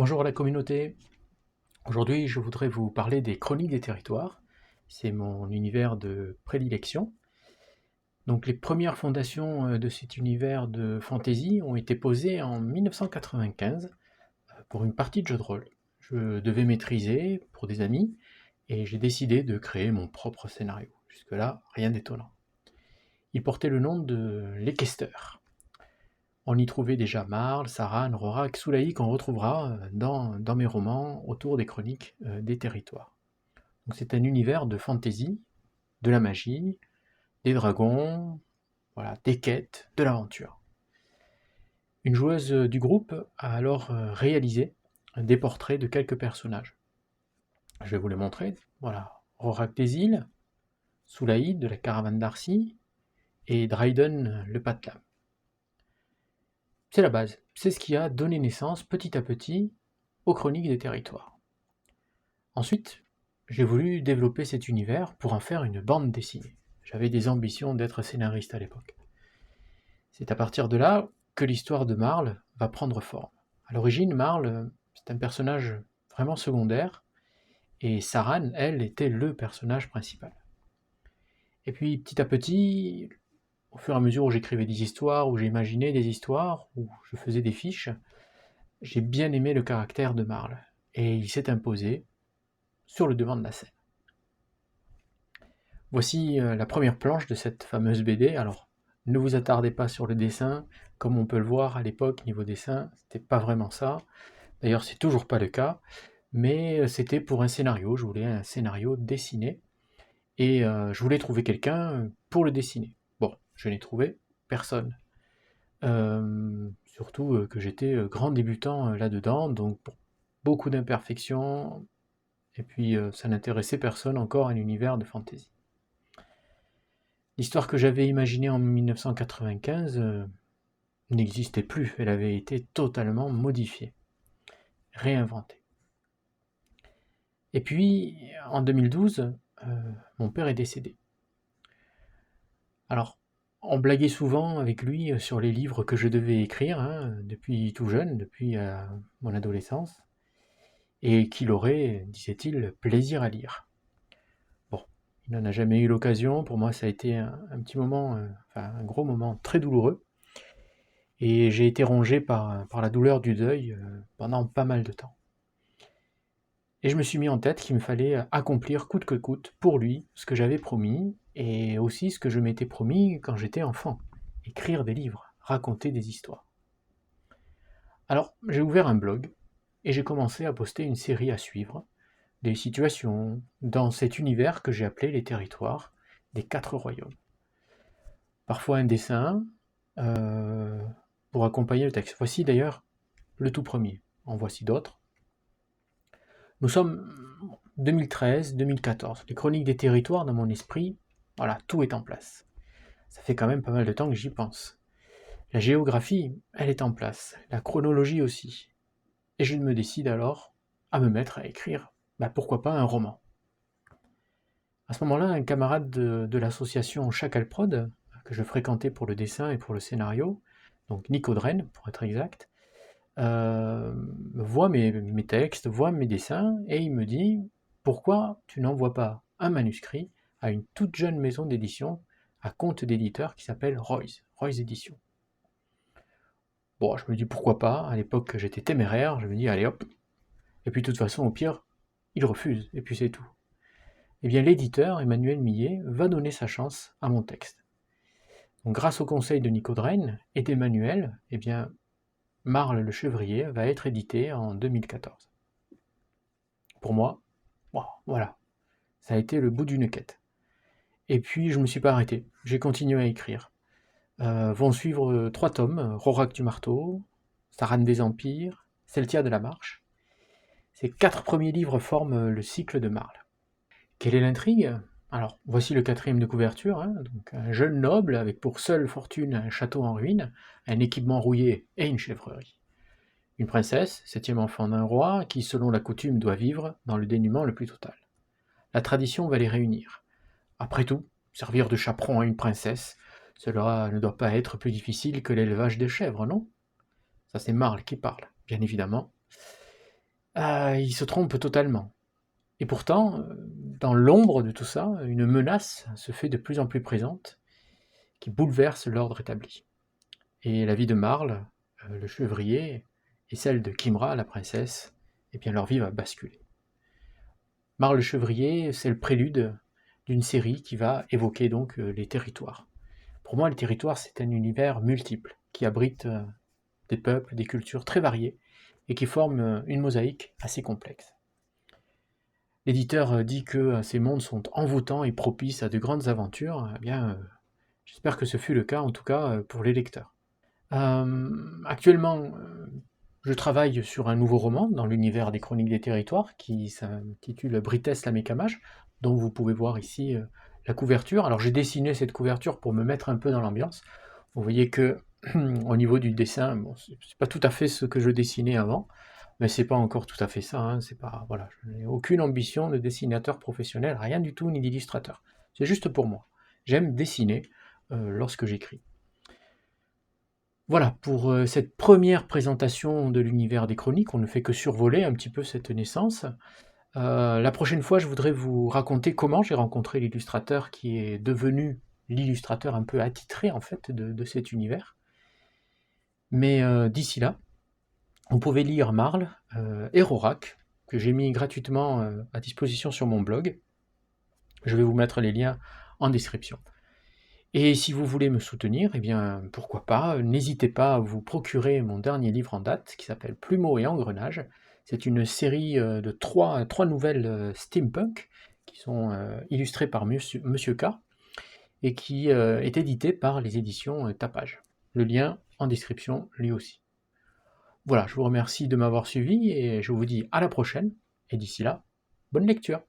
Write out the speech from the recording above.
Bonjour à la communauté. Aujourd'hui, je voudrais vous parler des Chroniques des territoires. C'est mon univers de prédilection. Donc, les premières fondations de cet univers de fantasy ont été posées en 1995 pour une partie de jeu de rôle. Je devais maîtriser pour des amis et j'ai décidé de créer mon propre scénario. Jusque-là, rien d'étonnant. Il portait le nom de Leicester. On y trouvait déjà Marl, Saran, Rorak, Soulaï qu'on retrouvera dans mes romans autour des chroniques des territoires. Donc c'est un univers de fantasy, de la magie, des dragons, voilà, des quêtes, de l'aventure. Une joueuse du groupe a alors réalisé des portraits de quelques personnages. Je vais vous les montrer. Voilà, Rorak des îles, Soulaïd de la caravane d'Arcy et Dryden le patelin. C'est la base, c'est ce qui a donné naissance petit à petit aux chroniques des territoires. Ensuite, j'ai voulu développer cet univers pour en faire une bande dessinée. J'avais des ambitions d'être scénariste à l'époque. C'est à partir de là que l'histoire de Marl va prendre forme. À l'origine, Marl, c'est un personnage vraiment secondaire, et Saran, elle, était le personnage principal. Et puis, petit à petit, au fur et à mesure où j'écrivais des histoires, où j'imaginais des histoires, où je faisais des fiches, j'ai bien aimé le caractère de Marl, et il s'est imposé sur le devant de la scène. Voici la première planche de cette fameuse BD. Alors, ne vous attardez pas sur le dessin, comme on peut le voir à l'époque, niveau dessin, c'était pas vraiment ça. D'ailleurs, c'est toujours pas le cas, mais c'était pour un scénario, je voulais un scénario dessiné, et je voulais trouver quelqu'un pour le dessiner. Bon, je n'ai trouvé personne. Surtout que j'étais grand débutant là-dedans, donc beaucoup d'imperfections, et puis ça n'intéressait personne encore à l'univers de fantasy. L'histoire que j'avais imaginée en 1995 n'existait plus, elle avait été totalement modifiée, réinventée. Et puis, en 2012, mon père est décédé. Alors, on blaguait souvent avec lui sur les livres que je devais écrire, depuis tout jeune, depuis mon adolescence, et qu'il aurait, disait-il, plaisir à lire. Bon, il n'en a jamais eu l'occasion, pour moi ça a été un petit moment, un gros moment très douloureux, et j'ai été rongé par la douleur du deuil pendant pas mal de temps. Et je me suis mis en tête qu'il me fallait accomplir coûte que coûte pour lui ce que j'avais promis, et aussi ce que je m'étais promis quand j'étais enfant, écrire des livres, raconter des histoires. Alors j'ai ouvert un blog, et j'ai commencé à poster une série à suivre, des situations dans cet univers que j'ai appelé les territoires des 4 royaumes. Parfois un dessin pour accompagner le texte. Voici d'ailleurs le tout premier. En voici d'autres. Nous sommes 2013-2014. Les chroniques des territoires dans mon esprit, voilà, tout est en place. Ça fait quand même pas mal de temps que j'y pense. La géographie, elle est en place. La chronologie aussi. Et je me décide alors à me mettre à écrire, pourquoi pas un roman. À ce moment-là, un camarade de l'association Chacalprod, que je fréquentais pour le dessin et pour le scénario, donc Nico Dren pour être exact, voit mes textes, voit mes dessins, et il me dit « Pourquoi tu n'envoies pas un manuscrit à une toute jeune maison d'édition, à compte d'éditeur qui s'appelle Roy's Éditions ?» Bon, je me dis pourquoi pas, à l'époque j'étais téméraire, je me dis allez hop, et puis de toute façon au pire, il refuse, et puis c'est tout. Eh bien l'éditeur, Emmanuel Millet, va donner sa chance à mon texte. Donc grâce au conseil de Nico Dren et d'Emmanuel, eh bien Marl le Chevrier va être édité en 2014. Pour moi, voilà, ça a été le bout d'une quête. Et puis je ne me suis pas arrêté, j'ai continué à écrire. Vont suivre 3 tomes, Rorak du Marteau, Saran des Empires, Celtia de la Marche. Ces 4 premiers livres forment le cycle de Marl. Quelle est l'intrigue? Alors, voici le 4e de couverture, donc un jeune noble avec pour seule fortune un château en ruine, un équipement rouillé et une chèvrerie. Une princesse, 7e enfant d'un roi, qui selon la coutume doit vivre dans le dénuement le plus total. La tradition va les réunir. Après tout, servir de chaperon à une princesse, cela ne doit pas être plus difficile que l'élevage des chèvres, non? Ça c'est Marl qui parle, bien évidemment. il se trompe totalement. Et pourtant, dans l'ombre de tout ça, une menace se fait de plus en plus présente, qui bouleverse l'ordre établi. Et la vie de Marle, le chevrier, et celle de Kimra, la princesse, eh bien leur vie va basculer. Marle le chevrier, c'est le prélude d'une série qui va évoquer donc les territoires. Pour moi, les territoires, c'est un univers multiple, qui abrite des peuples, des cultures très variées, et qui forment une mosaïque assez complexe. L'éditeur dit que ces mondes sont envoûtants et propices à de grandes aventures. Eh bien, j'espère que ce fut le cas, en tout cas pour les lecteurs. Actuellement, je travaille sur un nouveau roman dans l'univers des Chroniques des Territoires qui s'intitule Britesse la Mécamage, dont vous pouvez voir ici la couverture. Alors j'ai dessiné cette couverture pour me mettre un peu dans l'ambiance. Vous voyez que au niveau du dessin, bon, c'est pas tout à fait ce que je dessinais avant, mais c'est pas encore tout à fait ça. Hein, c'est pas, voilà, je n'ai aucune ambition de dessinateur professionnel, rien du tout, ni d'illustrateur. C'est juste pour moi. J'aime dessiner lorsque j'écris. Voilà, pour cette première présentation de l'univers des chroniques, on ne fait que survoler un petit peu cette naissance. La prochaine fois, je voudrais vous raconter comment j'ai rencontré l'illustrateur qui est devenu l'illustrateur un peu attitré en fait de cet univers. Mais d'ici là, vous pouvez lire Marle et Rorac, que j'ai mis gratuitement à disposition sur mon blog. Je vais vous mettre les liens en description. Et si vous voulez me soutenir, eh bien, pourquoi pas, n'hésitez pas à vous procurer mon dernier livre en date, qui s'appelle Plumeau et Engrenage. C'est une série de trois nouvelles steampunk, qui sont illustrées par Monsieur K, et qui est édité par les éditions Tapage. Le lien en description, lui aussi. Voilà, je vous remercie de m'avoir suivi, et je vous dis à la prochaine, et d'ici là, bonne lecture.